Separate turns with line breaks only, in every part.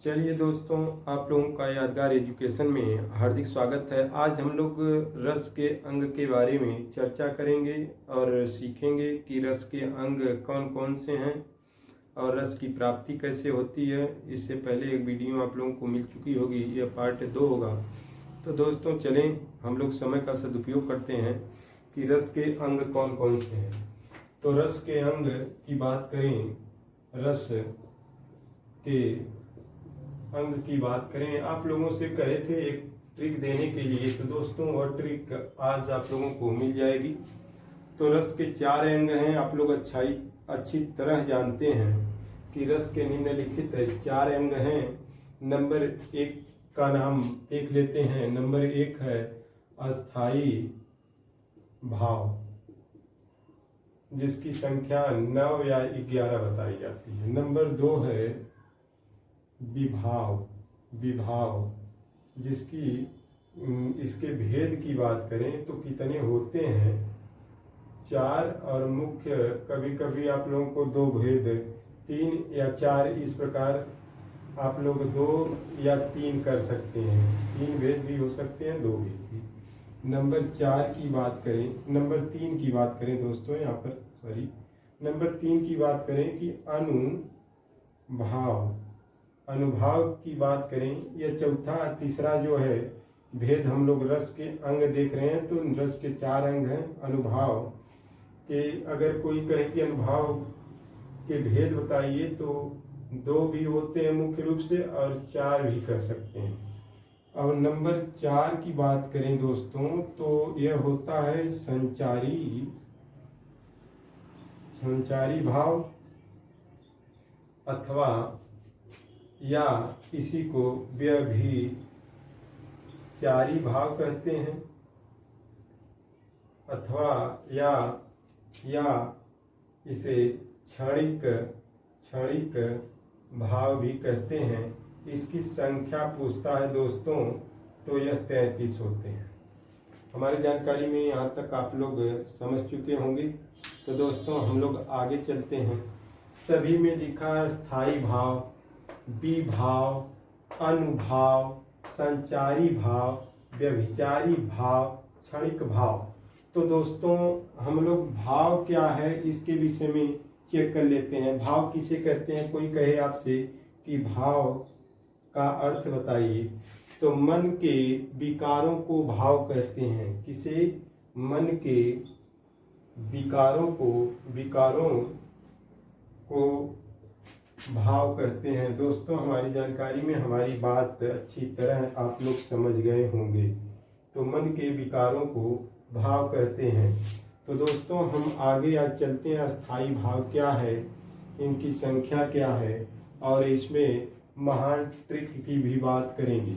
चलिए दोस्तों, आप लोगों का यादगार एजुकेशन में हार्दिक स्वागत है। आज हम लोग रस के अंग के बारे में चर्चा करेंगे और सीखेंगे कि रस के अंग कौन कौन से हैं और रस की प्राप्ति कैसे होती है। इससे पहले एक वीडियो आप लोगों को मिल चुकी होगी, यह पार्ट 2 होगा। तो दोस्तों चलें, हम लोग समय का सदुपयोग करते हैं कि रस के अंग कौन कौन से हैं। तो रस के अंग की बात करें, रस के अंग की बात करें, आप लोगों से कहे थे एक ट्रिक देने के लिए, तो दोस्तों वह ट्रिक आज आप लोगों को मिल जाएगी। तो रस के 4 अंग हैं। आप लोग अच्छी तरह जानते हैं कि रस के निम्नलिखित 4 अंग हैं। नंबर 1 का नाम देख लेते हैं। नंबर 1 है अस्थाई भाव, जिसकी संख्या 9 या 11 बताई जाती है। नंबर 2 है विभाव, जिसकी इसके भेद की बात करें तो कितने होते हैं, 4, और मुख्य कभी कभी आप लोगों को 2 भेद, 3 या 4, इस प्रकार आप लोग 2 या 3 कर सकते हैं। 3 भेद भी हो सकते हैं, 2 भेद भी। नंबर 4 की बात करें, नंबर 3 की बात करें दोस्तों, यहाँ पर नंबर 3 की बात करें कि अनुभाव की बात करें, या तीसरा जो है भेद, हम लोग रस के अंग देख रहे हैं तो रस के 4 अंग हैं। अनुभाव के अगर कोई कहे कि अनुभाव के भेद बताइए तो 2 भी होते हैं मुख्य रूप से, और 4 भी कर सकते हैं। अब नंबर 4 की बात करें दोस्तों तो यह होता है संचारी भाव, अथवा या इसी को व्यभिचारी भाव कहते हैं, अथवा या इसे क्षणिक भाव भी कहते हैं। इसकी संख्या पूछता है दोस्तों तो यह 33 होते हैं। हमारी जानकारी में यहाँ तक आप लोग समझ चुके होंगे। तो दोस्तों हम लोग आगे चलते हैं। सभी में लिखा है स्थायी भाव, विभाव, अनुभाव, संचारी भाव, व्यभिचारी भाव, क्षणिक भाव। तो दोस्तों हम लोग भाव क्या है इसके विषय में चेक कर लेते हैं। भाव किसे कहते हैं? कोई कहे आपसे कि भाव का अर्थ बताइए, तो मन के विकारों को भाव कहते हैं। किसे? मन के विकारों को भाव कहते हैं। दोस्तों हमारी जानकारी में हमारी बात अच्छी तरह आप लोग समझ गए होंगे। तो मन के विकारों को भाव कहते हैं। तो दोस्तों हम आगे आज चलते हैं। अस्थाई भाव क्या है, इनकी संख्या क्या है, और इसमें महान ट्रिक की भी बात करेंगे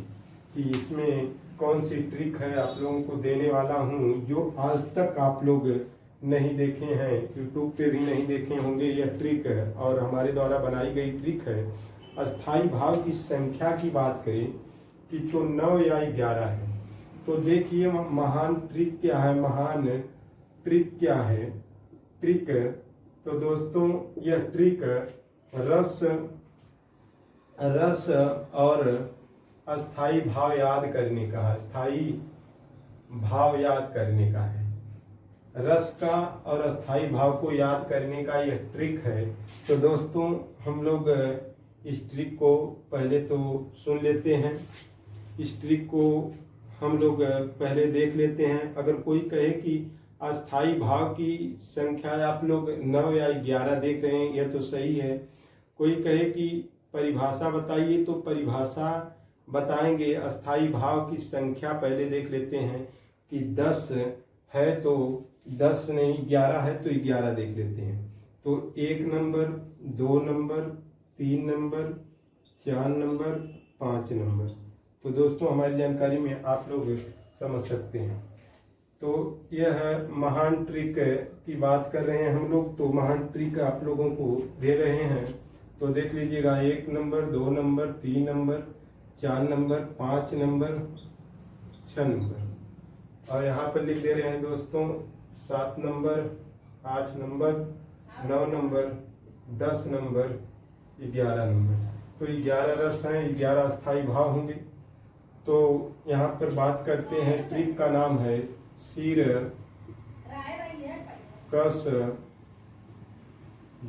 कि इसमें कौन सी ट्रिक है आप लोगों को देने वाला हूँ, जो आज तक आप लोग नहीं देखे हैं, यूट्यूब पे भी नहीं देखे होंगे। यह ट्रिक है और हमारे द्वारा बनाई गई ट्रिक है। अस्थाई भाव की संख्या की बात करें कि तो 9 या 11 है। तो देखिए महान ट्रिक क्या है, महान ट्रिक क्या है। ट्रिक तो दोस्तों यह ट्रिक रस और अस्थाई भाव याद करने का है। अस्थाई भाव याद करने का है। रस का और अस्थाई भाव को याद करने का यह ट्रिक है। तो दोस्तों हम लोग इस ट्रिक को पहले तो सुन लेते हैं। इस ट्रिक को हम लोग पहले देख लेते हैं। अगर कोई कहे कि अस्थाई भाव की संख्या आप लोग 9 या 11 देख रहे हैं, यह तो सही है। कोई कहे कि परिभाषा बताइए, तो परिभाषा बताएंगे। अस्थाई भाव की संख्या पहले देख लेते हैं कि 10 है तो 10 नहीं, 11 है तो 11 देख लेते हैं। तो 1 number, 2 number, 3 number, 4 number, 5 number. तो दोस्तों हमारी जानकारी में आप लोग समझ सकते हैं। तो यह है महान ट्रिक की बात कर रहे हैं हम लोग। तो महान ट्रिक आप लोगों को दे रहे हैं, तो देख लीजिएगा। 1 number, 2 number, 3 number, 4 number, 5 number, 6 number, और यहाँ पर लिख दे रहे हैं दोस्तों 7 number, 8 number, 9 number, 10 number, 11 number. तो 11 रस हैं, 11 अस्थाई भाव होंगे। तो यहाँ पर बात करते हैं, ट्रिक का नाम है सिर कस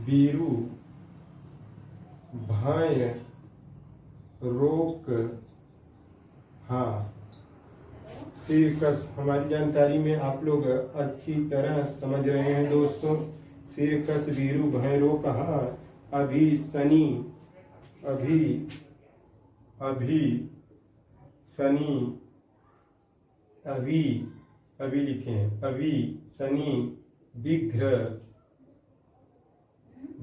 बीरू भय रोक हाँ। सिर कस हमारी जानकारी में आप लोग अच्छी तरह समझ रहे हैं दोस्तों। सिर कस बीरू भय रोक हाँ। अभी शनि शनि अभी लिखें, अभी शनि विघ्र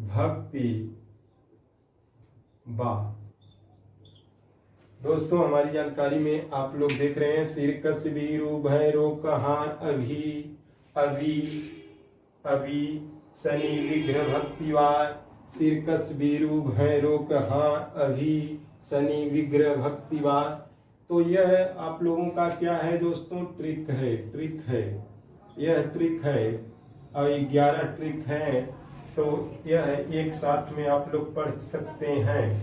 भक्ति बा। दोस्तों हमारी जानकारी में आप लोग देख रहे हैं, सिर कस बीरू भय रोक हाँ। अभी शनि विघ्र भक्ति बा। सिर कस बीरू भय रोक हाँ। अभी शनि विघ्र भक्ति बा। तो यह आप लोगों का क्या है दोस्तों, ट्रिक है, यह ट्रिक है। और 11 ट्रिक है, तो यह एक साथ में आप लोग पढ़ सकते हैं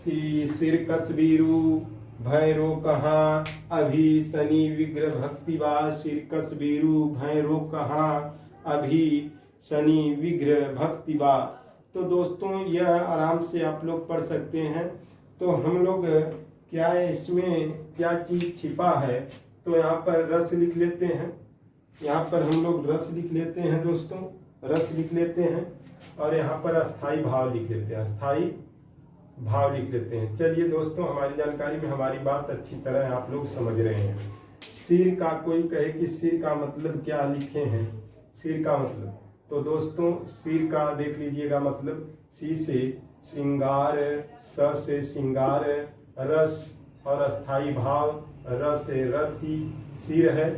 कि सिर कस बीरू भय रोक हाँ। अभी शनि विघ्र भक्ति बा। सिर कस बीरू भय रोक हाँ। अभी शनि विघ्र भक्ति बा। तो दोस्तों यह आराम से आप लोग पढ़ सकते हैं। तो हम लोग क्या है, इसमें क्या चीज छिपा है, तो यहाँ पर रस लिख लेते हैं। यहाँ पर हम लोग रस लिख लेते हैं दोस्तों, रस लिख लेते हैं। और यहाँ पर अस्थाई भाव लिख लेते हैं, अस्थाई भाव लिख लेते हैं। चलिए दोस्तों, हमारी जानकारी में हमारी बात अच्छी तरह आप लोग समझ रहे हैं। सिर का, कोई कहे कि सिर का मतलब क्या लिखे हैं, सिर का मतलब, तो दोस्तों सिर का देख लीजिएगा मतलब, सी से सिंगार, स से सिंगार, रस और अस्थाई भाव, र से रति, सिर है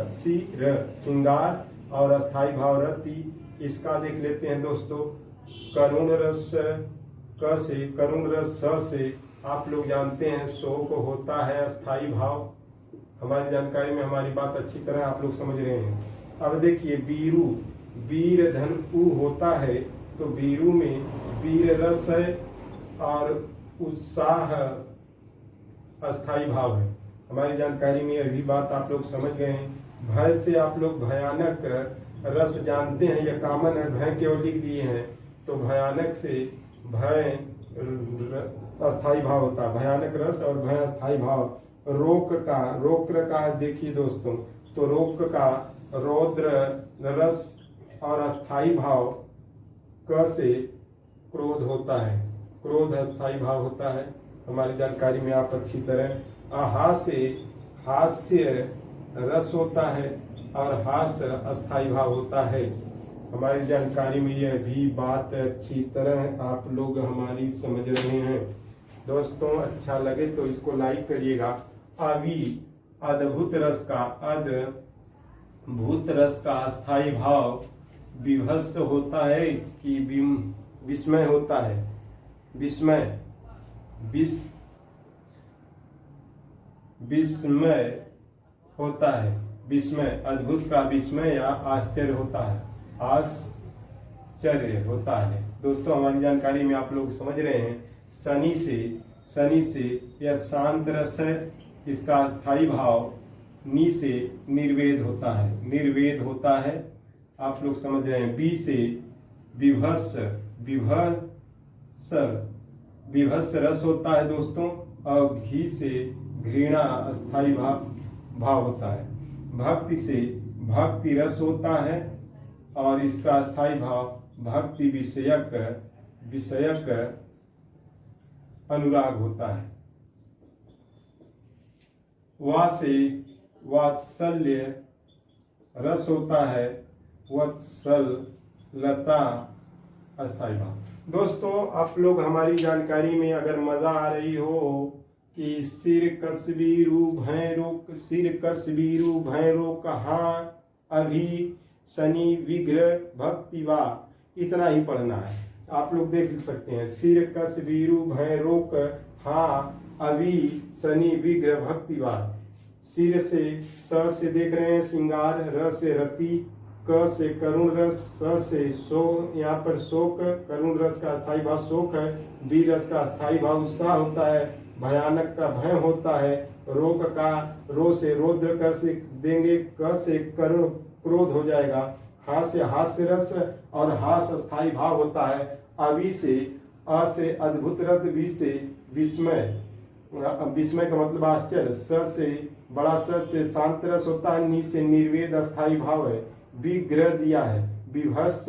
सिर सिंगार और अस्थाई भाव रति। इसका देख लेते हैं दोस्तों, करुण रस, क से करुण रस, स से आप लोग जानते हैं शोक होता है अस्थाई भाव। हमारी जानकारी में हमारी बात अच्छी तरह आप लोग समझ रहे हैं। अब देखिए बीरू, वीर धन उ होता है, तो बीरू में वीर रस है और उत्साह अस्थाई भाव है। हमारी जानकारी में यह भी बात आप लोग समझ गए हैं। भय से आप लोग भयानक रस जानते हैं, यह कॉमन है, भय केवल लिख दिए हैं। तो भयानक से भय अस्थाई भाव होता है, भयानक रस और भय अस्थाई भाव। रोक्र का देखिए दोस्तों, तो रोक का रौद्र रस और अस्थाई भाव, क से क्रोध होता है, क्रोध अस्थाई भाव होता है। हमारी जानकारी में आप अच्छी तरह। हा से हास्य रस होता है और हास्य अस्थाई भाव होता है। हमारी जानकारी में यह भी बात अच्छी तरह आप लोग हमारी समझ रहे हैं। दोस्तों अच्छा लगे तो इसको लाइक करिएगा। अभी अद्भुत रस का, अद्भुत रस का अस्थाई भाव विभत्स होता है कि विस्मय होता है, विस्मय होता है, विस्मय, अद्भुत का विस्मय या आश्चर्य होता है, आश्चर्य होता है। दोस्तों हमारी जानकारी में आप लोग समझ रहे हैं। शनि से यह शांत रस है, इसका अस्थाई भाव नी से निर्वेद होता है, निर्वेद होता है, आप लोग समझ रहे हैं। बी से विभत्स रस होता है दोस्तों, और घी से घृणा अस्थाई भाव होता है। भक्ति से भक्ति रस होता है और इसका अस्थाई भाव भक्ति विषयक अनुराग होता है। वा से वात्सल्य रस होता है, वत्सलता अस्थाई भाव। दोस्तों आप लोग हमारी जानकारी में अगर मजा आ रही हो कि सिर कसबीरू भय रोक, सिर कसबीरू भय रोक हाँ, अभी शनि विघ्र भक्ति वा, इतना ही पढ़ना है। आप लोग देख सकते हैं, सिर कसबीरू भय रोक हाँ, अभी शनि विघ्र भक्ति वा। सिर से स से देख रहे हैं सिंगार, र से रति, क से करुण रस, स से शोक, यहाँ पर शोक, करुण रस का अस्थाई भाव शोक है, वीर रस का अस्थाई भाव उत्साह होता है, भयानक का भय होता है, रोग का रो से रौद्र कर से देंगे, क से करुण क्रोध हो जाएगा, हास्य हास्य रस और हास अस्थाई भाव होता है, अवि से अ से अद्भुत रस, वि से विस्मय, विस्मय का मतलब आश्चर्य, स से बड़ा स से शांत रस होता है, नि से निर्वेद अस्थाई भाव है, विग्रह दिया है, विभत्स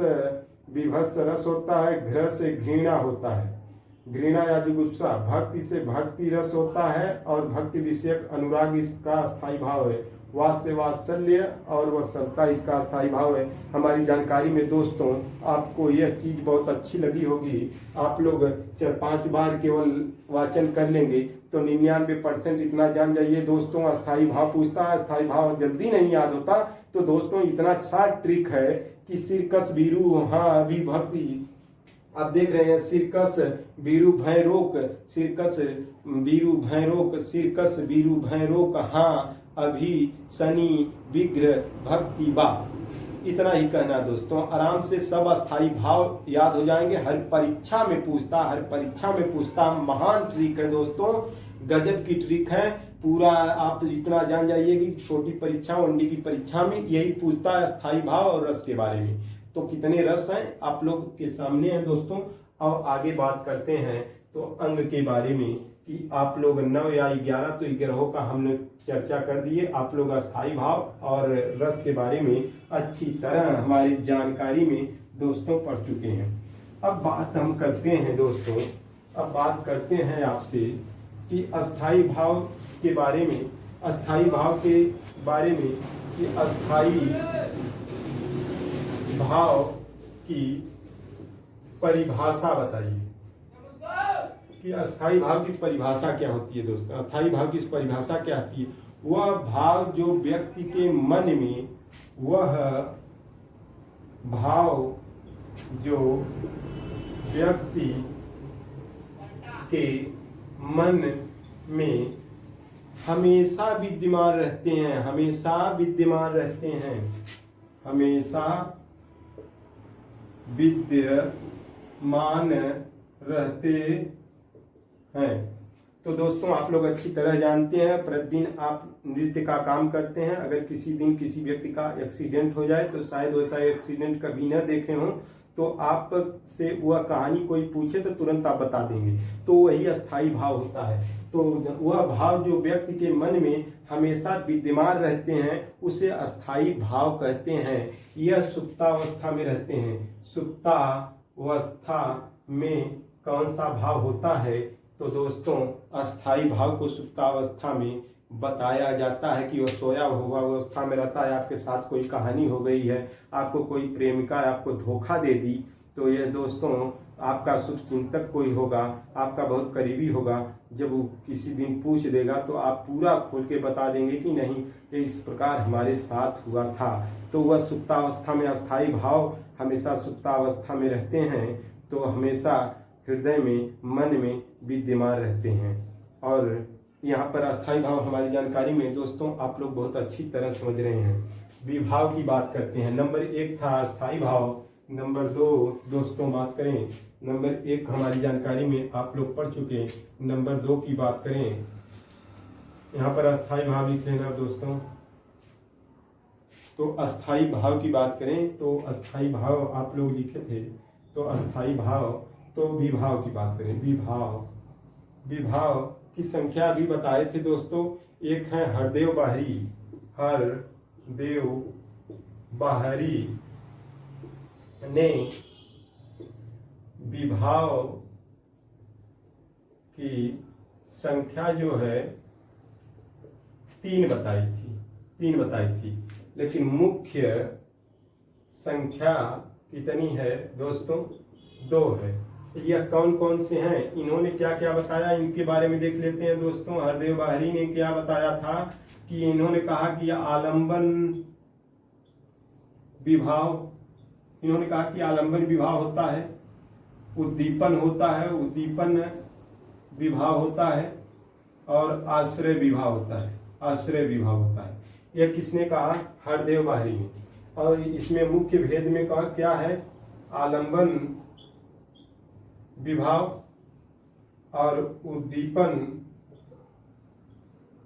विभत्स रस होता है, घृ से घृणा होता है, घृणा या जुगुप्सा, भक्ति से भक्ति रस होता है और भक्ति विषयक अनुराग इसका स्थायी भाव है, वास से वात्सल्य और वत्सलता इसका स्थायी भाव है। हमारी जानकारी में दोस्तों आपको यह चीज बहुत अच्छी लगी होगी। आप लोग 4-5 बार केवल वाचन कर लेंगे तो 99% इतना जान जाइए दोस्तों। अस्थाई भाव पूछता है, अस्थाई भाव जल्दी नहीं याद होता, तो दोस्तों इतना शार्ट ट्रिक है कि सिरकस बीरू हाँ विभक्ति, आप देख रहे हैं सिरकस बीरू भय रोक, सिरकस बीरू भय रोक, सिरकस बीरू भय रोक, हाँ अभी शनि विग्रह भक्ति बा। इतना ही कहना दोस्तों, आराम से सब अस्थाई भाव याद हो जाएंगे। हर परीक्षा में पूछता, हर परीक्षा में पूछता। महान ट्रिक है दोस्तों, गजब की ट्रिक है। पूरा आप इतना जान जाइए कि छोटी परीक्षा, वनडी की परीक्षा में यही पूछता है अस्थाई भाव और रस के बारे में। तो कितने रस हैं आप लोग के सामने हैं दोस्तों। अब आगे बात करते हैं तो अंग के बारे में कि आप लोग 9 या 11 तो 11 का हमने चर्चा कर दिए। आप लोग अस्थाई भाव और रस के बारे में अच्छी तरह हमारी जानकारी में दोस्तों पढ़ चुके हैं। अब बात हम करते हैं दोस्तों, अब बात करते हैं आपसे कि अस्थाई भाव के बारे में, अस्थाई भाव के बारे में कि अस्थाई भाव की परिभाषा बताइए कि अस्थाई भाव की परिभाषा क्या होती है दोस्तों। अस्थाई भाव की परिभाषा क्या होती है? वह भाव जो व्यक्ति के मन में, वह भाव जो व्यक्ति के मन में हमेशा विद्यमान रहते हैं, हमेशा विद्यमान रहते हैं, हमेशा विद्यमान रहते हैं। तो दोस्तों आप लोग अच्छी तरह जानते हैं, प्रतिदिन आप नृत्य का काम करते हैं। अगर किसी दिन किसी व्यक्ति का एक्सीडेंट हो जाए तो शायद वैसा एक्सीडेंट कभी न देखे हों, तो आप से वह कहानी कोई पूछे तो तुरंत आप बता देंगे, तो वही अस्थाई भाव होता है। तो वह भाव जो व्यक्ति के मन में हमेशा विद्यमान रहते हैं उसे अस्थाई भाव कहते हैं। यह सुप्तावस्था में रहते हैं। सुप्तावस्था में कौन सा भाव होता है? तो दोस्तों अस्थाई भाव को सुप्तावस्था में बताया जाता है कि वह सोया हुआ अवस्था में रहता है। आपके साथ कोई कहानी हो गई है, आपको कोई प्रेमिका आपको धोखा दे दी, तो यह दोस्तों आपका शुभ चिंतक कोई होगा, आपका बहुत करीबी होगा, जब वो किसी दिन पूछ देगा तो आप पूरा खोल के बता देंगे कि नहीं ये इस प्रकार हमारे साथ हुआ था। तो वह सुप्तावस्था में, अस्थाई भाव हमेशा सुप्तावस्था में रहते हैं, तो हमेशा हृदय में, मन में विद्यमान रहते हैं। और यहाँ पर अस्थाई भाव हमारी जानकारी में दोस्तों आप लोग बहुत अच्छी तरह समझ रहे हैं। विभाव की बात करते हैं। नंबर 1 था अस्थाई भाव। नंबर 2 दोस्तों बात करें, नंबर 1 हमारी जानकारी में आप लोग पढ़ चुके। नंबर 2 की बात करें, यहाँ पर अस्थाई भाव लिख लेना दोस्तों। तो अस्थाई भाव की बात करें तो अस्थाई भाव आप लोग लिखे थे, तो अस्थाई भाव, तो विभाव की बात करें, विभाव, विभाव की संख्या भी बताए थे दोस्तों। एक है हरदेव बाहरी, हरदेव बाहरी ने विभाव की संख्या जो है 3 बताई थी, लेकिन मुख्य संख्या कितनी है दोस्तों? 2 है। यह कौन कौन से हैं, इन्होंने क्या क्या बताया, इनके बारे में देख लेते हैं दोस्तों। हरदेव बाहरी ने क्या बताया था कि इन्होंने कहा कि आलंबन विभाव, इन्होंने कहा कि आलंबन विभाव होता है, उद्दीपन होता है, उद्दीपन विभाव होता है, और आश्रय विभाव होता है, आश्रय विभाव होता है। यह किसने कहा? हरदेव बाहरी ने। और इसमें मुख्य भेद में कहा क्या है? आलंबन विभाव और उद्दीपन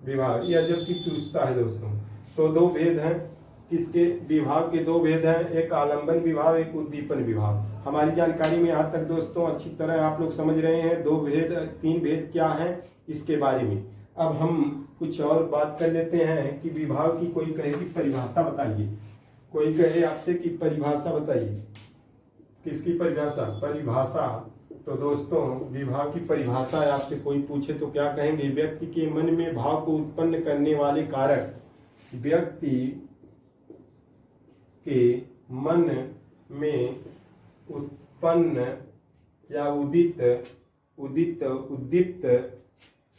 विभाग, यह जबकि पूछता है दोस्तों। तो दो भेद हैं, किसके? विभाग के दो भेद हैं, एक आलंबन विभाग, एक उद्दीपन विभाग। हमारी जानकारी में यहाँ तक दोस्तों अच्छी तरह आप लोग समझ रहे हैं। दो भेद, तीन भेद क्या हैं इसके बारे में। अब हम कुछ और बात कर लेते हैं कि विभाग की कोई कहे कि परिभाषा बताइए। कोई कहे आपसे कि परिभाषा बताइए, किसकी परिभाषा? परिभाषा। तो दोस्तों विभाग की परिभाषा आपसे कोई पूछे तो क्या कहेंगे? व्यक्ति के मन में भाव को उत्पन्न करने वाले कारक। व्यक्ति के मन में उत्पन्न या उद्दीप्त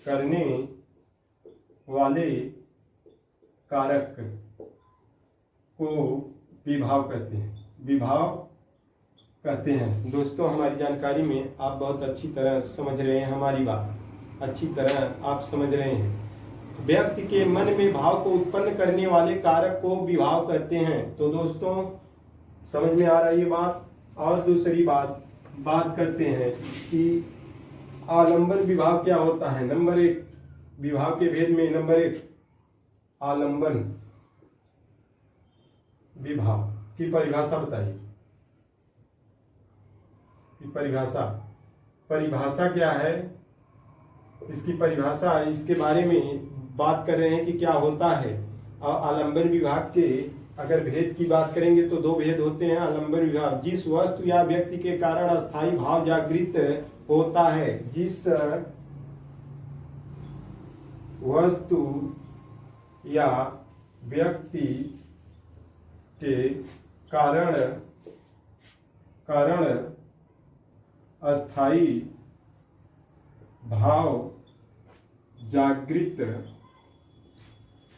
करने वाले कारक को विभाव कहते हैं। विभाव कहते हैं। दोस्तों हमारी जानकारी में आप बहुत अच्छी तरह समझ रहे हैं, हमारी बात अच्छी तरह आप समझ रहे हैं। व्यक्ति के मन में भाव को उत्पन्न करने वाले कारक को विभाव कहते हैं। तो दोस्तों समझ में आ रही है बात। और दूसरी बात करते हैं कि आलंबन विभाव क्या होता है। नंबर 1 विभाव के भेद में, नंबर 1 आलंबन विभाव की परिभाषा बताइए। परिभाषा क्या है, इसकी परिभाषा, इसके बारे में बात कर रहे हैं कि क्या होता है। और आलंबन विभाग के अगर भेद की बात करेंगे तो दो भेद होते हैं। आलंबन विभाग, जिस वस्तु या व्यक्ति के कारण अस्थायी भाव जागृत होता है। जिस वस्तु या व्यक्ति के कारण अस्थायी भाव जागृत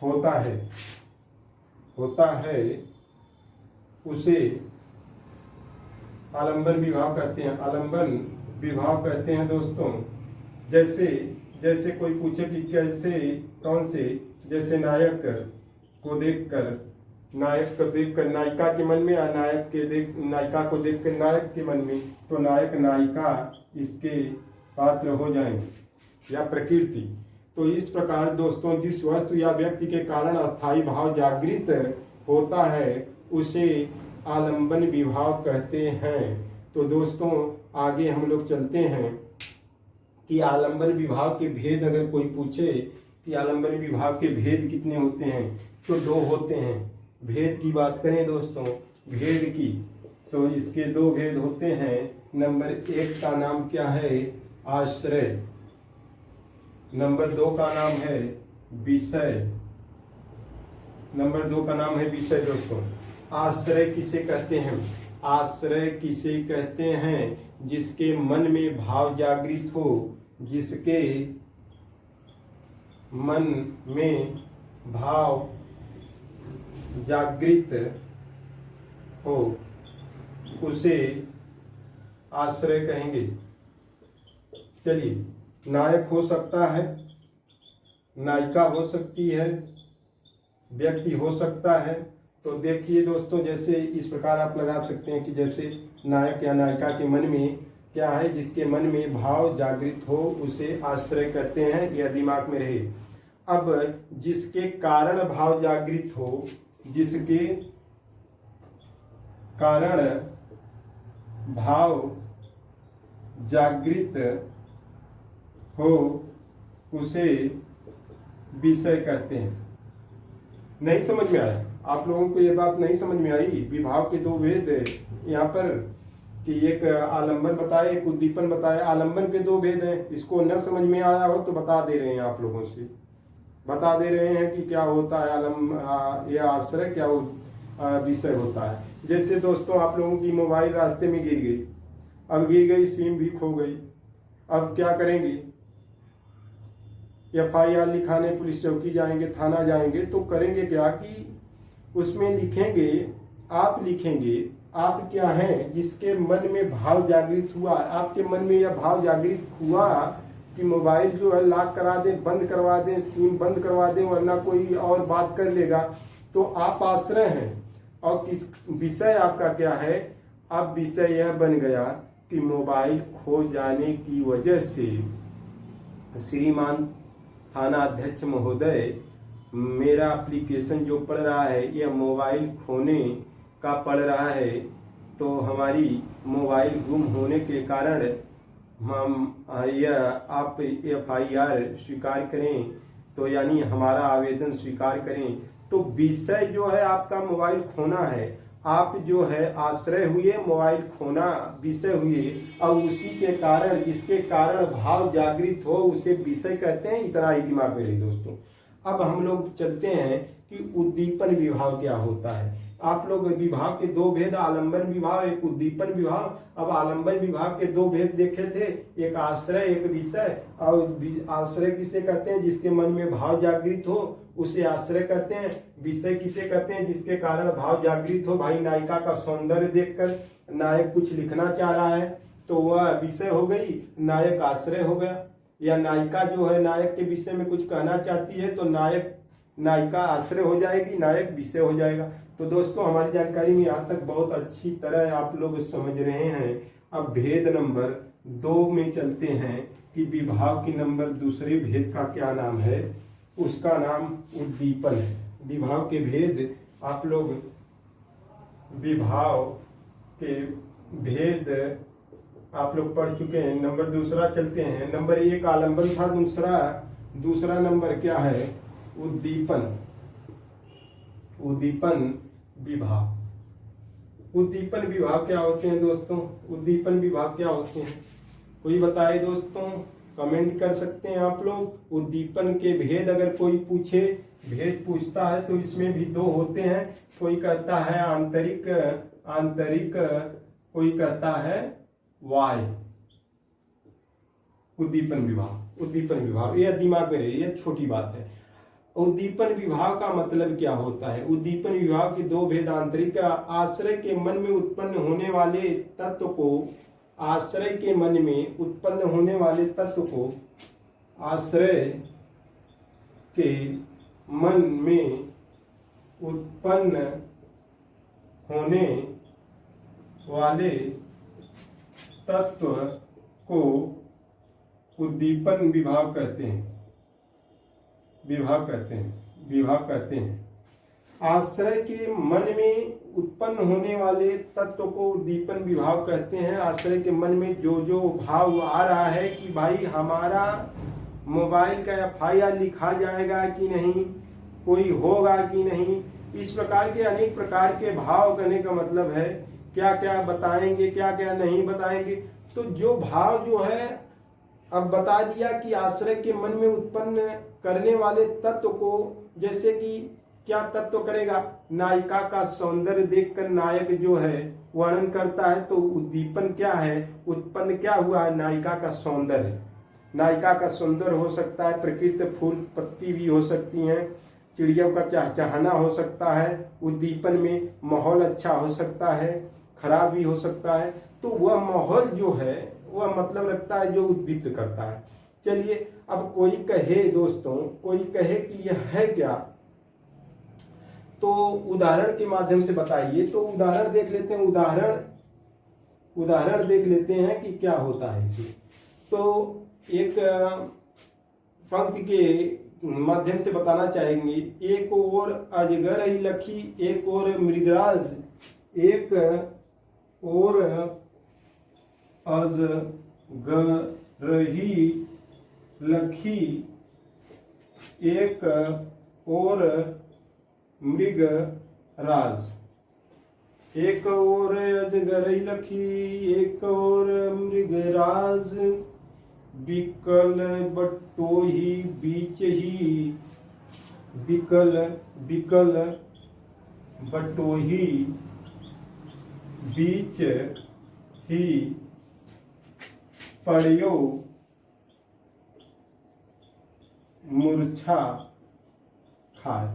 होता है उसे आलंबन विभाव कहते हैं। आलंबन विभाव कहते हैं दोस्तों। जैसे कोई पूछे कि कैसे, कौन से, जैसे नायक को देखकर नायिका के मन में, या नायिका को देखकर नायक के मन में, तो नायक नायिका इसके पात्र हो जाएंगे, या प्रकृति। तो इस प्रकार दोस्तों जिस वस्तु या व्यक्ति के कारण अस्थायी भाव जागृत होता है उसे आलंबन विभाव कहते हैं। तो दोस्तों आगे हम लोग चलते हैं कि आलंबन विभाव के भेद अगर कोई पूछे कि आलंबन विभाव के भेद कितने होते हैं, तो दो होते हैं। भेद की बात करें दोस्तों, भेद की, तो इसके दो भेद होते हैं। नंबर 1 का नाम क्या है? आश्रय। नंबर 2 का नाम है विषय। नंबर 2 का नाम है विषय। दोस्तों आश्रय किसे कहते हैं? आश्रय किसे कहते हैं? जिसके मन में भाव जागृत हो, जिसके मन में भाव जागृत हो उसे आश्रय कहेंगे। चलिए, नायक हो सकता है, नायिका हो सकती है, व्यक्ति हो सकता है। तो देखिए दोस्तों, जैसे इस प्रकार आप लगा सकते हैं कि जैसे नायक या नायिका के मन में क्या है, जिसके मन में भाव जागृत हो उसे आश्रय कहते हैं। यह दिमाग में रहे। अब जिसके कारण भाव जागृत हो, जिसके कारण भाव जागृत हो उसे विषय कहते हैं। नहीं समझ में आया आप लोगों को? ये बात नहीं समझ में आई? विभाव के दो भेद यहाँ पर, कि एक आलंबन बताए, एक उद्दीपन बताए। आलंबन के दो भेद हैं। इसको न समझ में आया हो तो बता दे रहे हैं, आप लोगों से बता दे रहे हैं कि क्या होता है यह आश्रय, क्या विषय होता है। जैसे दोस्तों आप लोगों की मोबाइल रास्ते में गिर गई, अब गिर गई, सिम भी खो गई। अब क्या करेंगे? FIR लिखाने पुलिस चौकी जाएंगे, थाना जाएंगे। तो करेंगे क्या कि उसमें लिखेंगे, आप आप क्या हैं, जिसके मन में भाव जागृत हुआ। आपके मन में यह भाव जागृत हुआ कि मोबाइल जो है लॉक करा दें, बंद करवा दें, सिम बंद करवा दें, वरना कोई और बात कर लेगा। तो आप आश्रय हैं। और किस विषय आपका क्या है? अब विषय यह बन गया कि मोबाइल खो जाने की वजह से श्रीमान थाना अध्यक्ष महोदय, मेरा एप्लीकेशन जो पढ़ रहा है यह मोबाइल खोने का पढ़ रहा है, तो हमारी मोबाइल गुम होने के कारण हम यह आप FIR स्वीकार करें, तो यानी हमारा आवेदन स्वीकार करें। तो विषय जो है आपका मोबाइल खोना है, आप जो है आश्रय हुए, मोबाइल खोना विषय हुए, और उसी के कारण जिसके कारण भाव जागृत हो उसे विषय कहते हैं। इतना ही दिमाग में रहे दोस्तों। अब हम लोग चलते हैं कि उद्दीपन विभाव क्या होता है। आप लोग विभाव के दो भेद, आलंबन विभाव, एक उद्दीपन विभाव। अब आलंबन विभाव के दो भेद देखे थे, एक आश्रय एक विषय। और आश्रय किसे कहते हैं? जिसके मन में भाव जागृत हो उसे आश्रय कहते हैं। विषय किसे कहते हैं? जिसके कारण भाव जागृत हो। भाई नायिका का सौंदर्य देखकर नायक कुछ लिखना चाह रहा है तो वह विषय हो गई, नायक आश्रय हो गया। या नायिका जो है नायक के विषय में कुछ कहना चाहती है तो नायिका आश्रय हो जाएगी, नायक विषय हो जाएगा। तो दोस्तों हमारी जानकारी में यहाँ तक बहुत अच्छी तरह आप लोग समझ रहे हैं। अब भेद नंबर 2 में चलते हैं कि विभाव की नंबर दूसरे भेद का क्या नाम है। उसका नाम उद्दीपन है। विभाव के भेद आप लोग विभाव के भेद आप लोग पढ़ चुके हैं। नंबर दूसरा चलते हैं। नंबर 1 आलंबन था, दूसरा नंबर क्या है? उद्दीपन। उद्दीपन विभाव। उद्दीपन विभाव क्या होते हैं दोस्तों? उद्दीपन विभाव क्या होते हैं? कोई बताए दोस्तों? कमेंट कर सकते हैं आप लोग। उद्दीपन के भेद अगर कोई पूछे, भेद पूछता है तो इसमें भी 2 होते हैं। कोई कहता है आंतरिक, कोई कहता है बाह्य। उद्दीपन विभाव यह दिमाग में रहे, यह छोटी बात है। उद्दीपन विभाव का मतलब क्या होता है? उद्दीपन विभाव के 2 भेद। आंतरिक, आश्रय के मन में उत्पन्न होने वाले तत्व को, आश्रय के मन में उत्पन्न होने वाले तत्व को, आश्रय के मन में उत्पन्न होने वाले तत्व को उद्दीपन विभाव कहते हैं। विभाव कहते हैं। आश्रय के मन में उत्पन्न होने वाले तत्व को उद्दीपन विभाव कहते हैं। आश्रय के मन में जो भाव आ रहा है कि भाई हमारा मोबाइल का FIR लिखा जाएगा कि नहीं, कोई होगा कि नहीं, इस प्रकार के अनेक प्रकार के भाव करने का मतलब है क्या क्या बताएंगे, क्या क्या नहीं बताएंगे। तो जो भाव जो है अब बता दिया कि आश्रय के मन में उत्पन्न करने वाले तत्व को, जैसे कि क्या तत्व करेगा? नायिका का सौंदर्य देखकर नायक जो है वर्णन करता है, तो उद्दीपन क्या है? उत्पन्न क्या हुआ है? नायिका का सौंदर्य। नायिका का सौंदर्य हो सकता है, प्रकृति फूल पत्ती भी हो सकती हैं, चिड़ियों का चहचहाना हो सकता है। उद्दीपन में माहौल अच्छा हो सकता है, खराब भी हो सकता है। तो वह माहौल जो है वह मतलब रखता है जो उद्दीप्त करता है। चलिए अब कोई कहे दोस्तों, कोई कहे कि यह है क्या, तो उदाहरण के माध्यम से बताइए। तो उदाहरण देख लेते हैं। उदाहरण देख लेते हैं कि क्या होता है इसमें। तो एक पंक्ति के माध्यम से बताना चाहेंगे। एक ओर अजगर ही लखी, एक ओर मृगराज, एक ओर अजगरही लखी, एक और मृगराज। एक और अजगरही लखी, एक और मृगराज, बिकल बटोही बीच ही, बिकल बटोही बीच ही पड़ियो मूर्छा खाए।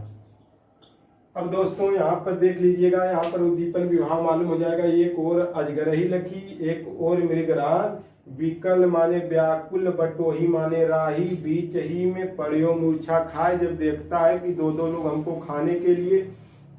अब दोस्तों यहाँ पर देख लीजिएगा, यहाँ पर उद्दीपन विभाव मालूम हो जाएगा। एक और अजगरही लखी, एक और मृगराज, विकल माने व्याकुल, बटोही माने राही, बीच ही में पड़ियो मूर्छा खाए। जब देखता है कि दो लोग हमको खाने के लिए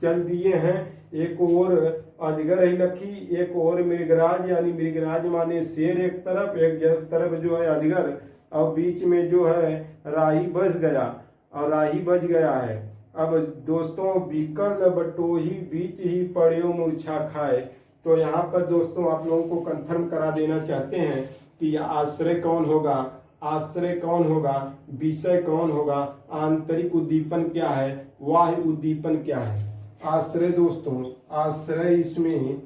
चल दिए हैं, एक और अजगर ही लखी, एक और मृगराज, यानी मृगराज माने शेर एक तरफ, एक तरफ जो है अजगर। और बीच में जो है राही बज गया और राही बज गया है। अब दोस्तों विकल बटोही बीच ही पड़्यो मूर्छा खाए। तो यहाँ पर दोस्तों आप लोगों को कंफर्म करा देना चाहते हैं कि आश्रय कौन होगा, आश्रय कौन होगा, विषय कौन होगा, आंतरिक उद्दीपन क्या है, बाह्य उद्दीपन क्या है। आश्रय दोस्तों, आश्रय इसमें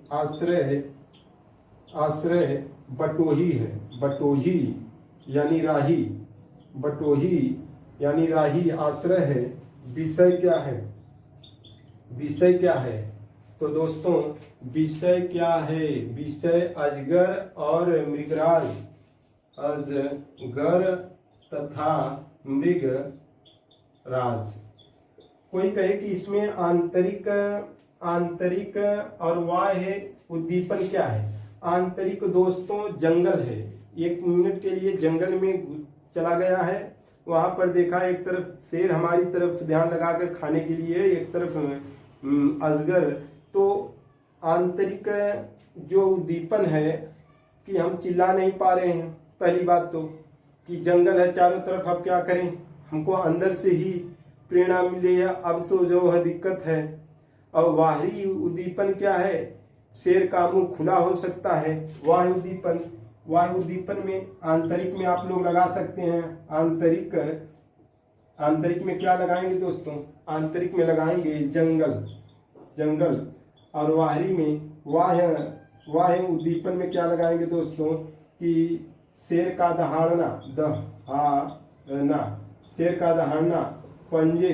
आश्रय बटोही है, बटोही यानी राही, बटोही यानी राही आश्रय है। विषय क्या है, विषय क्या है, तो दोस्तों विषय क्या है, विषय अजगर और मृगराज, अजगर तथा मृगराज। कोई कहे कि इसमें आंतरिक और बाह्य उद्दीपन क्या है। आंतरिक दोस्तों जंगल है, 1 मिनट के लिए जंगल में चला गया है, वहां पर देखा एक तरफ शेर हमारी तरफ ध्यान लगाकर खाने के लिए, एक तरफ अजगर। तो आंतरिक जो उद्दीपन है कि हम चिल्ला नहीं पा रहे हैं, पहली बात तो कि जंगल है चारों तरफ, अब क्या करें, हमको अंदर से ही प्रेरणा मिले है, अब तो जो है दिक्कत है। और बाहरी उद्दीपन क्या है, शेर का मुंह खुला हो सकता है। वायु उद्दीपन, वायु उद्दीपन में आंतरिक में आप लोग लगा सकते हैं, आंतरिक में क्या लगाएंगे दोस्तों, आंतरिक में लगाएंगे जंगल। और बाहरी में वाह्य उद्दीपन में क्या लगाएंगे दोस्तों कि शेर का दहाड़ना, शेर का दहाड़ना, पंजे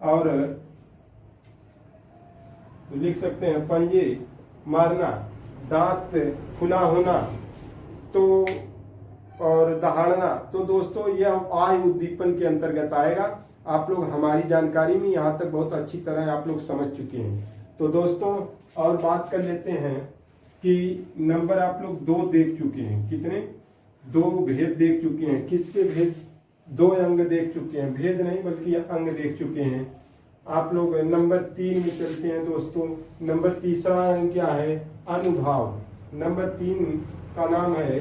और लिख सकते हैं पंजे मारना, दांत खुला होना, तो और दहाड़ना। तो दोस्तों यह आय उद्दीपन के अंतर्गत आएगा। आप लोग हमारी जानकारी में यहाँ तक बहुत अच्छी तरह आप लोग समझ चुके हैं। तो दोस्तों और बात कर लेते हैं कि नंबर आप लोग 2 देख चुके हैं, कितने, 2 भेद देख चुके हैं। किसके भेद, 2 अंग देख चुके हैं, भेद नहीं बल्कि अंग देख चुके हैं। आप लोग नंबर 3 में चलते हैं दोस्तों। नंबर तीसरा अंग क्या है, अनुभाव। नंबर 3 का नाम है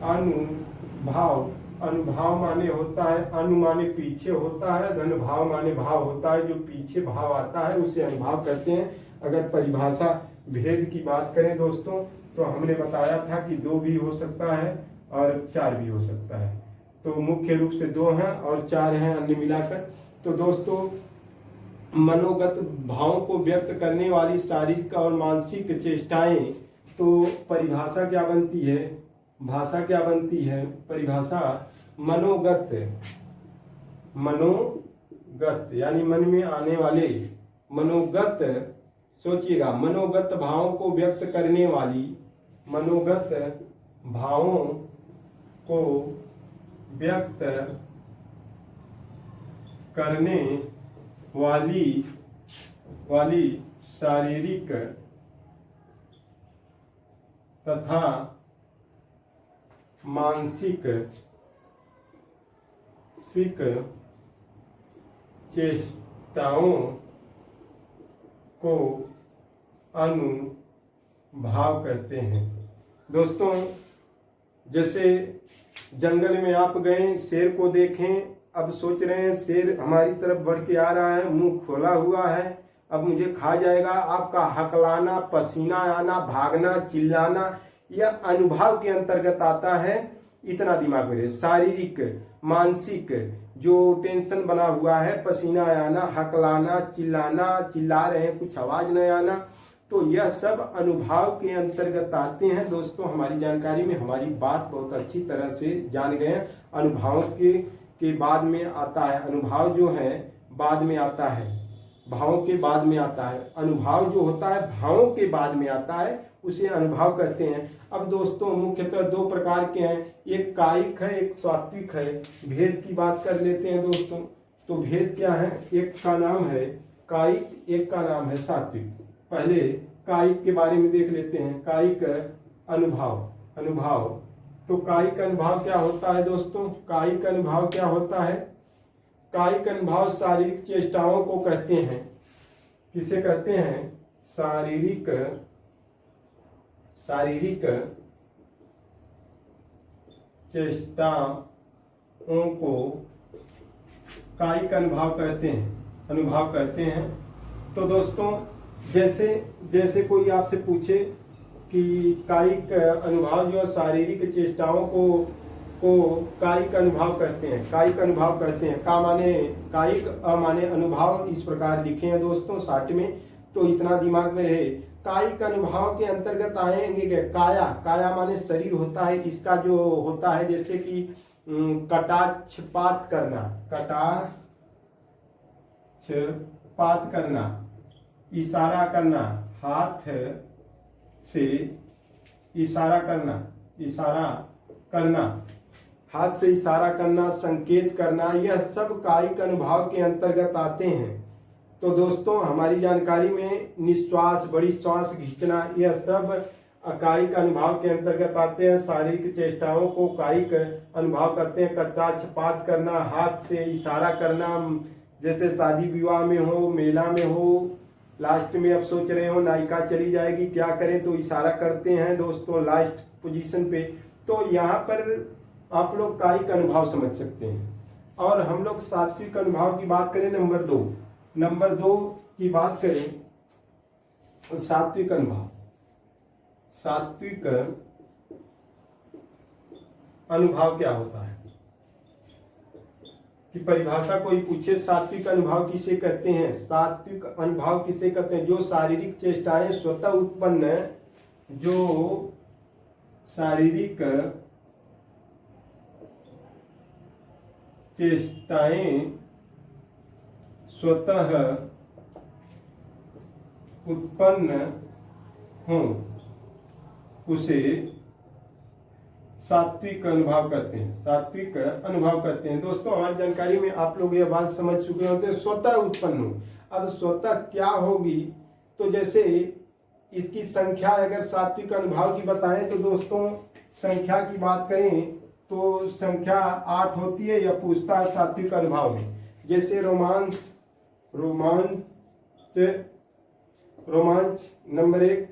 अनुभाव। अनुभाव माने होता है, अनु माने पीछे होता है, धन भाव माने भाव होता है, जो पीछे भाव आता है उसे अनुभाव कहते हैं। अगर परिभाषा भेद की बात करें दोस्तों तो हमने बताया था कि 2 भी हो सकता है और 4 भी हो सकता है। तो मुख्य रूप से 2 हैं और 4 हैं अन्य मिलाकर। तो दोस्तों मनोगत भावों को व्यक्त करने वाली शारीरिक और मानसिक चेष्टाएं, तो परिभाषा क्या बनती है, भाषा क्या बनती है, परिभाषा मनोगत यानी मन में आने वाले, मनोगत सोचिएगा, मनोगत भावों को व्यक्त करने वाली, मनोगत भावों को व्यक्त करने वाली शारीरिक तथा मानसिक चेष्टाओं को अनुभाव कहते हैं। दोस्तों जैसे जंगल में आप गए, शेर को देखें, अब सोच रहे हैं शेर हमारी तरफ बढ़ के आ रहा है, मुंह खोला हुआ है, अब मुझे खा जाएगा। आपका हकलाना, पसीना आना, भागना, चिल्लाना, यह अनुभाव के अंतर्गत आता है। इतना दिमाग में रहे। शारीरिक, मानसिक जो टेंशन बना हुआ है, पसीना आना, हकलाना, चिल्लाना, चिल्ला रहे हैं, कुछ आवाज न आना, तो यह सब अनुभाव के अंतर्गत आते हैं। दोस्तों हमारी जानकारी में हमारी बात बहुत अच्छी तरह से जान गए हैं। अनुभाव के बाद में आता है, अनुभाव जो है बाद में आता है, भावों के बाद में आता है। अनुभाव जो होता है भावों के बाद में आता है, उसे अनुभाव कहते हैं। अब दोस्तों मुख्यतः 2 प्रकार के हैं, एक कायिक है, एक सात्विक है। भेद की बात कर लेते हैं दोस्तों। तो भेद क्या है, एक का नाम है कायिक, एक का नाम है सात्विक। पहले कायिक के बारे में देख लेते हैं। कायिक अनुभाव। तो कायिक अनुभाव क्या होता है दोस्तों, कायिक अनुभाव क्या होता है, कायिक अनुभाव शारीरिक चेष्टाओं को कहते हैं। किसे कहते हैं, शारीरिक चेष्टाओं को कायिक अनुभव कहते हैं। तो दोस्तों जैसे जैसे कोई आपसे पूछे कि कायिक अनुभव जो शारीरिक चेष्टाओं को कायिक अनुभव कहते हैं, कायिक अनुभव कहते हैं। का माने कायिक, माने अनुभव, इस प्रकार लिखे हैं दोस्तों शार्ट में, तो इतना दिमाग में रहे। कायिक अनुभव के अंतर्गत आएंगे काया, काया माने शरीर होता है, इसका जो होता है जैसे कि कटाक्षपात करना, कटाक्षपात करना, इशारा करना, हाथ से इशारा करना, हाथ से इशारा करना, संकेत करना, यह सब कायिक अनुभव के अंतर्गत आते हैं। तो दोस्तों हमारी जानकारी में निश्वास, बड़ी श्वास खींचना, यह सब कायिक अनुभव के अंतर्गत आते हैं। शारीरिक चेष्टाओं को कायिक अनुभव करते हैं। कटाक्षपात करना, हाथ से इशारा करना, जैसे शादी विवाह में हो, मेला में हो, लास्ट में अब सोच रहे हो नायिका चली जाएगी क्या करें, तो इशारा करते हैं दोस्तों लास्ट पोजीशन पे। तो यहाँ पर आप लोग कायिक अनुभव समझ सकते हैं। और हम लोग सात्विक अनुभव की बात करें, नंबर दो की बात करें, सात्विक अनुभव। सात्विक अनुभव क्या होता है कि परिभाषा कोई पूछे, सात्विक अनुभव किसे कहते हैं? सात्विक अनुभव किसे कहते हैं? जो शारीरिक चेष्टाएं स्वतः उत्पन्न, जो शारीरिक चेष्टाएं स्वतः उत्पन्न हों, उसे सात्विक अनुभव करते हैं। सात्विक अनुभव करते हैं। दोस्तों हमारी जानकारी में आप लोग ये बात समझ चुके होते हैं, स्वतः उत्पन्न हो। अब स्वतः क्या होगी, तो जैसे इसकी संख्या अगर सात्विक अनुभव की बताएं तो दोस्तों संख्या की बात करें तो संख्या 8 होती है, या पूछता है सात्विक अनुभव में। जैसे रोमांच नंबर 1,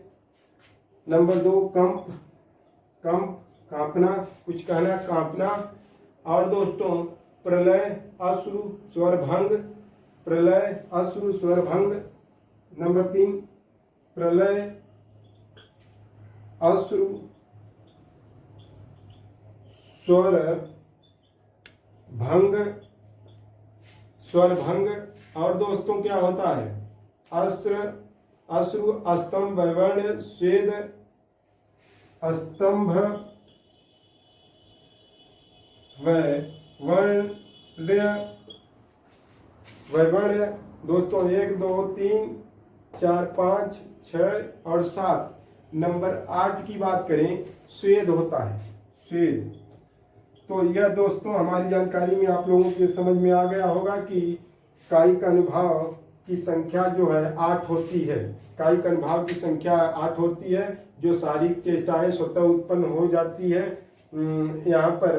नंबर 2 कांपना, कुछ कहना, कांपना। और दोस्तों प्रलय, अश्रु, स्वरभंग। नंबर 3 प्रलय, अश्रु, स्वरभंग। और दोस्तों क्या होता है, अश्रु, स्तंभ, वर्ण, स्वेद, स्तंभ, वैवण्य। दोस्तों 1 2 3 4 5 6 और 7। नंबर 8 की बात करें, स्वेद होता है, स्वेद। तो यह दोस्तों हमारी जानकारी में आप लोगों के समझ में आ गया होगा कि कायिक अनुभव की संख्या जो है 8 होती है। कायिक अनुभव की संख्या 8 होती है, जो शारीरिक चेष्टाएं स्वतः उत्पन्न हो जाती है। यहाँ पर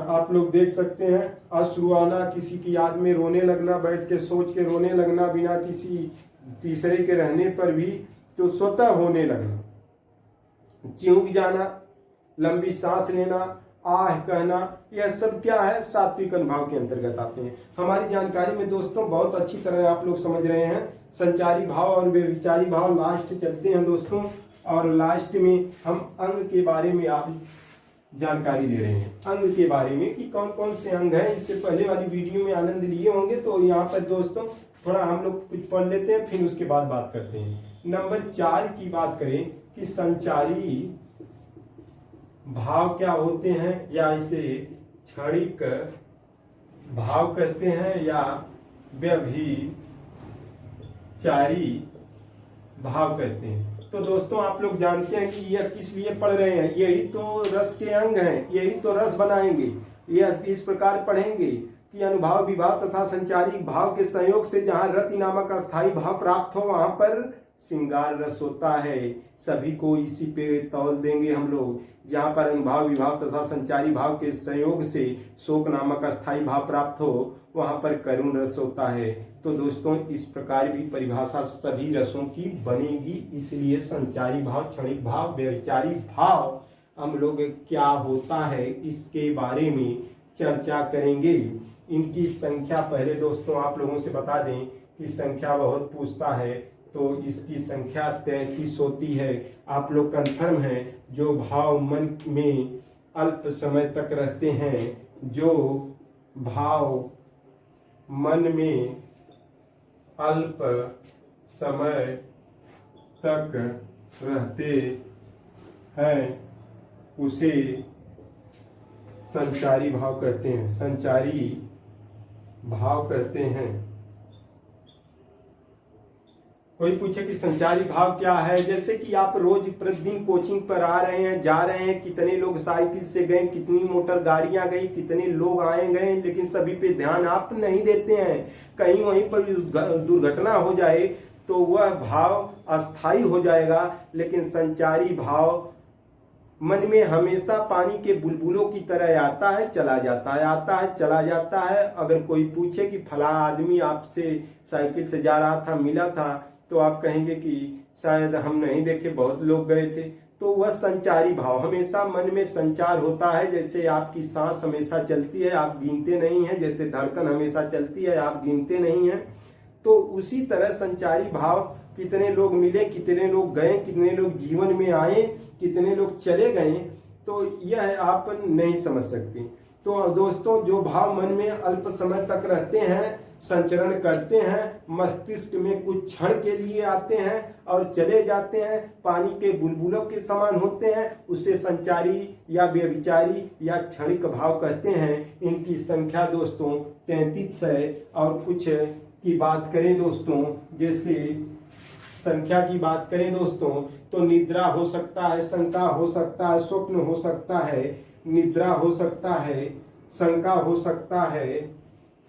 आप लोग देख सकते हैं, अश्रु आना, किसी की याद में रोने लगना, बैठ के सोच के रोने लगना, बिना किसी तीसरे के रहने पर भी, तो स्वतः होने लगना। चिऊक जाना, लंबी सांस लेना, आह कहना, यह सब क्या है, सात्विक अनुभव के अंतर्गत आते हैं। हमारी जानकारी में दोस्तों बहुत अच्छी तरह आप लोग समझ रहे हैं। संचारी भाव और व्यभिचारी भाव लास्ट चलते हैं दोस्तों, और लास्ट में हम अंग के बारे में आप जानकारी ले रहे हैं, अंग के बारे में कि कौन कौन से अंग हैं। इससे पहले वाली वीडियो में आनंद लिए होंगे, तो यहाँ पर दोस्तों थोड़ा हम लोग कुछ पढ़ लेते हैं, फिर उसके बाद बात करते हैं। नंबर 4 की बात करें कि संचारी भाव क्या होते हैं, या इसे क्षणिक भाव कहते हैं, या व्यभिचारी भाव कहते हैं। तो दोस्तों आप लोग जानते हैं कि यह किस लिए पढ़ रहे हैं, यही तो रस के अंग हैं, यही तो रस बनाएंगे। यह इस प्रकार पढ़ेंगे कि अनुभाव, विभाव तथा संचारी भाव के संयोग से जहाँ रति नामक अस्थायी भाव प्राप्त हो, वहां पर श्रृंगार रस होता है। सभी को इसी पे तौल देंगे हम लोग। जहाँ पर अनुभाव, विभाव तथा संचारी भाव के संयोग से शोक नामक अस्थायी भाव प्राप्त हो, वहां पर करुण रस होता है। तो दोस्तों इस प्रकार भी परिभाषा सभी रसों की बनेगी। इसलिए संचारी भाव, क्षणिक भाव, व्यभिचारी भाव हम लोग क्या होता है इसके बारे में चर्चा करेंगे। इनकी संख्या पहले दोस्तों आप लोगों से बता दें कि संख्या बहुत पूछता है, तो इसकी संख्या 33 होती है। आप लोग कन्फर्म हैं? जो भाव मन में अल्प समय तक रहते हैं, जो भाव मन में अल्प समय तक रहते हैं उसे संचारी भाव कहते हैं। संचारी भाव कहते हैं। कोई पूछे कि संचारी भाव क्या है? जैसे कि आप रोज प्रतिदिन कोचिंग पर आ रहे हैं, जा रहे हैं, कितने लोग साइकिल से गए, कितनी मोटर गाड़ियां गई, कितने लोग आए गए, लेकिन सभी पे ध्यान आप नहीं देते हैं। कहीं वहीं पर दुर्घटना हो जाए तो वह भाव अस्थायी हो जाएगा। लेकिन संचारी भाव मन में हमेशा पानी के बुलबुलों की तरह आता है, चला जाता है, आता है, चला जाता है। अगर कोई पूछे कि फला आदमी आपसे साइकिल से जा रहा था, मिला था, तो आप कहेंगे कि शायद हम नहीं देखे, बहुत लोग गए थे। तो वह संचारी भाव, हमेशा मन में संचार होता है। जैसे आपकी सांस हमेशा चलती है, आप गिनते नहीं हैं, जैसे धड़कन हमेशा चलती है, आप गिनते नहीं हैं, तो उसी तरह संचारी भाव, कितने लोग मिले, कितने लोग गए, कितने लोग जीवन में आए, कितने लोग चले गए, तो यह आप नहीं समझ सकते। तो दोस्तों जो भाव मन में अल्प समय तक रहते हैं, संचरण करते हैं, मस्तिष्क में कुछ क्षण के लिए आते हैं और चले जाते हैं, पानी के बुलबुलों के समान होते हैं, उसे संचारी या व्यभिचारी या क्षणिक भाव कहते हैं। इनकी संख्या दोस्तों 33 है। और कुछ की बात करें दोस्तों, जैसे संख्या की बात करें दोस्तों, तो निद्रा हो सकता है, शंका हो सकता है, स्वप्न हो सकता है, निद्रा हो सकता है, शंका हो सकता है,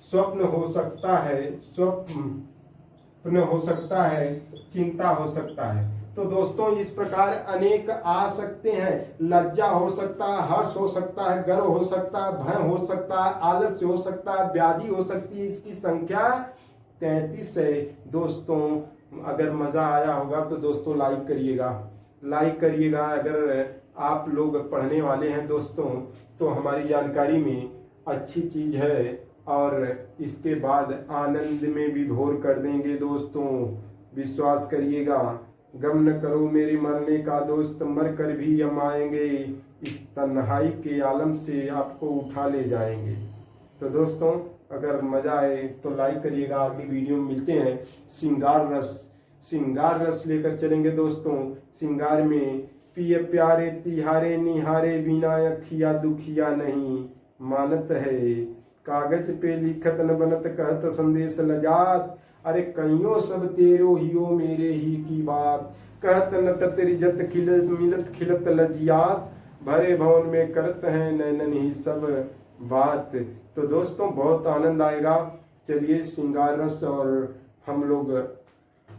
स्वप्न हो सकता है, स्वप्न हो सकता है, चिंता हो सकता है। तो दोस्तों इस प्रकार अनेक आ सकते हैं। लज्जा हो सकता है, हर्ष हो सकता है, गर्व हो सकता है, भय हो सकता है, आलस्य हो सकता है, व्याधि हो सकती है। इसकी संख्या 33 है दोस्तों। अगर मजा आया होगा तो दोस्तों लाइक करिएगा, लाइक करिएगा। अगर आप लोग पढ़ने वाले हैं दोस्तों, तो हमारी जानकारी में अच्छी चीज है, और इसके बाद आनंद में विभोर कर देंगे दोस्तों। विश्वास करिएगा, गम न करो मेरे मरने का दोस्त, मर कर भी हम आएंगे, इस तन्हाई के आलम से आपको उठा ले जाएंगे। तो दोस्तों अगर मजा आए तो लाइक करिएगा। अगली वीडियो में मिलते हैं। श्रृंगार रस लेकर चलेंगे दोस्तों। श्रृंगार में पिय प्यारे तिहारे निहारे, बिना अखिया दुखिया नहीं मानत है, कागज पे लिखत न बनत कहत संदेश लजात, अरे कईयों सब तेरो हियो मेरे ही की बात, कहत नटत रिजत खिलत मिलत खिलत लजियात, भरे भवन में करत हैं नैनन ही सब बात। तो दोस्तों बहुत आनंद आएगा। चलिए श्रृंगार रस और हम लोग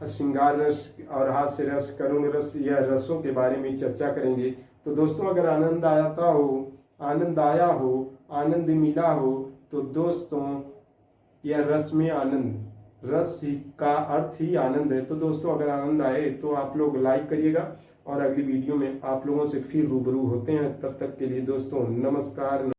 श्रृंगार रस और हास्य रस, करुण रस, यह रसों के बारे में चर्चा करेंगे। तो दोस्तों अगर आनंद आया हो, आनंद मिला हो, तो दोस्तों यह रस में आनंद, रस का अर्थ ही आनंद है। तो दोस्तों अगर आनंद आए तो आप लोग लाइक करिएगा, और अगली वीडियो में आप लोगों से फिर रूबरू होते हैं। तब तक के लिए दोस्तों नमस्कार।